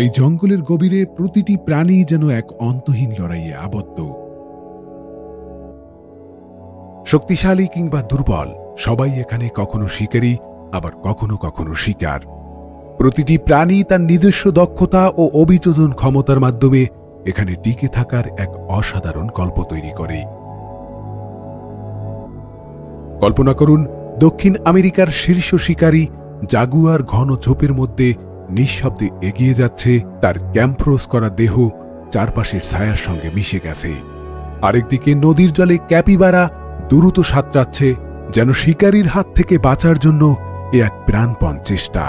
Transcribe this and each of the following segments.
এই জঙ্গলের গভীরে প্রতিটি প্রাণী যেন এক অন্তহীন লড়াইয়ে আবদ্ধ। শক্তিশালী কিংবা দুর্বল, সবাই এখানে কখনো শিকারী, আবার কখনো কখনো শিকার। প্রতিটি প্রাণী তার নিজস্ব দক্ষতা ও অভিযোজন ক্ষমতার মাধ্যমে এখানে টিকে থাকার এক অসাধারণ গল্প তৈরি করে। কল্পনা করুন, দক্ষিণ আমেরিকার শীর্ষ শিকারী জাগুয়ার ঘন ঝোপের মধ্যে নিঃশব্দে এগিয়ে যাচ্ছে, তার ক্যাম্পফ্রোজ করা দেহ চারপাশের ছায়ার সঙ্গে মিশে গেছে। আরেকদিকে নদীর জলে ক্যাপিবারা দ্রুত সাঁতরাচ্ছে, যেন শিকারীর হাত থেকে বাঁচার জন্য এ এক প্রাণপণ চেষ্টা।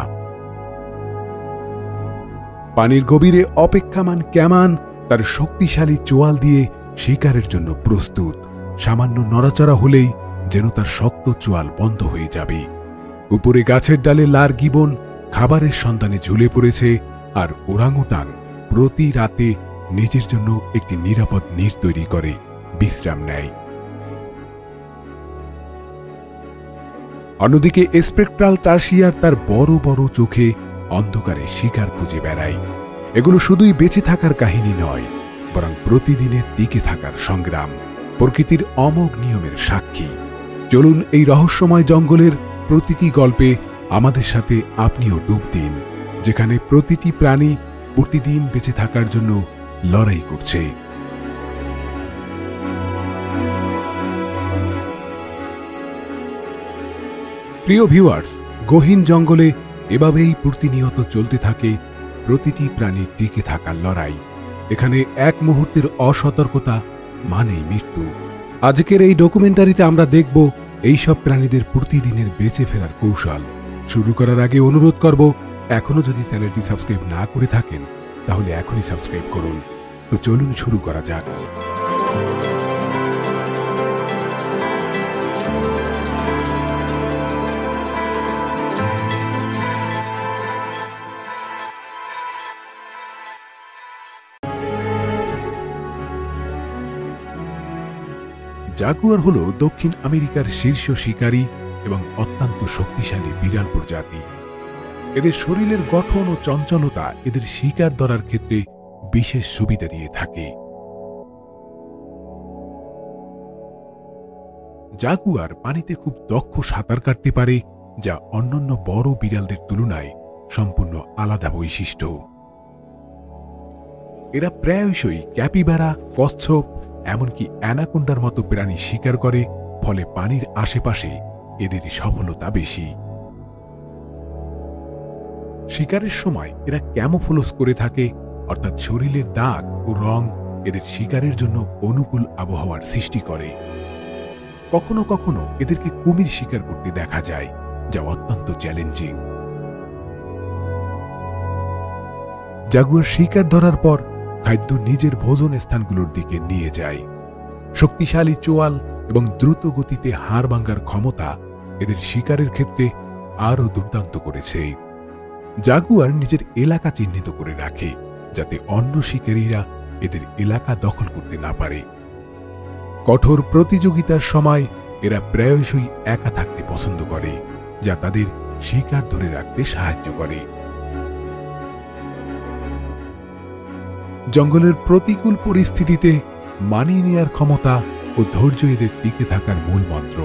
পানির গভীরে অপেক্ষামান ক্যামান তার শক্তিশালী চোয়াল দিয়ে শিকারের জন্য প্রস্তুত। সামান্য নড়াচড়া হলেই যেন তার শক্ত চোয়াল বন্ধ হয়ে যাবে। উপরে গাছের ডালে লার গিবন খাবারের সন্ধানে ঝুলে পড়েছে, আর ওরাংউটাং প্রতি রাতে নিজের জন্য একটি নিরাপদ নীড় তৈরি করে বিশ্রাম নেয়। অন্যদিকে স্পেকট্রাল টার্সিয়ার তার বড় বড় চোখে অন্ধকারে শিকার খুঁজে বেড়ায়। এগুলো শুধুই বেঁচে থাকার কাহিনী নয়, বরং প্রতিদিনের টিকে থাকার সংগ্রাম, প্রকৃতির অমোঘ নিয়মের সাক্ষী। চলুন এই রহস্যময় জঙ্গলের প্রতিটি গল্পে আমাদের সাথে আপনিও ডুব দিন, যেখানে প্রতিটি প্রাণী প্রতিদিন বেঁচে থাকার জন্য লড়াই করছে। প্রিয় ভিউয়ার্স, গহীন জঙ্গলে এভাবেই প্রতিনিয়ত চলতে থাকে প্রতিটি প্রাণীর টিকে থাকার লড়াই। এখানে এক মুহূর্তের অসতর্কতা মানেই মৃত্যু। আজকের এই ডকুমেন্টারিতে আমরা দেখব এইসব প্রাণীদের প্রতিদিনের বেঁচে ফেরার কৌশল। শুরু করার আগে অনুরোধ করব, এখনো যদি চ্যানেলটি সাবস্ক্রাইব না করে থাকেন তাহলে এখনই সাবস্ক্রাইব করুন। তো চলুন শুরু করা যাক। জাগুয়ার হল দক্ষিণ আমেরিকার শীর্ষ শিকারী এবং অত্যন্ত শক্তিশালী বিড়াল প্রজাতি। এদের শরীরের গঠন ও চঞ্চলতা এদের শিকার ধরার ক্ষেত্রে বিশেষ সুবিধা দিয়ে থাকে। জাগুয়ার পানিতে খুব দক্ষ সাঁতার কাটতে পারে, যা অন্যান্য বড় বিড়ালদের তুলনায় সম্পূর্ণ আলাদা বৈশিষ্ট্য। এরা প্রায়শই ক্যাপিবারা, কচ্ছপ, এমনকি অ্যানাকোন্ডার মতো প্রাণী শিকার করে, ফলে পানির আশেপাশে এদের সফলতা বেশি। শিকারের সময় এরা ক্যামোফ্লোজ করে থাকে, অর্থাৎ শরীরের দাগ ও রং এদের শিকারের জন্য অনুকূল আবহাওয়ার সৃষ্টি করে। কখনো কখনো এদেরকে কুমির শিকার করতে দেখা যায়, যা অত্যন্ত চ্যালেঞ্জিং। জাগুয়ার শিকার ধরার পর খাদ্য নিজের ভোজন স্থানগুলোর দিকে নিয়ে যায়। শক্তিশালী চোয়াল এবং দ্রুত গতিতে হাড় ভাঙার ক্ষমতা এদের শিকারের ক্ষেত্রে আরও দুর্দান্ত করেছে। জাগুয়ার নিজের এলাকা চিহ্নিত করে রাখে, যাতে অন্য শিকারীরা এদের এলাকা দখল করতে না পারে। কঠোর প্রতিযোগিতার সময় এরা প্রায়শই একা থাকতে পছন্দ করে, যা তাদের শিকার ধরে রাখতে সাহায্য করে। জঙ্গলের প্রতিকূল পরিস্থিতিতে মানিয়ে নেয়ার ক্ষমতা ও ধৈর্য এদের টিকে থাকার মূল মন্ত্র।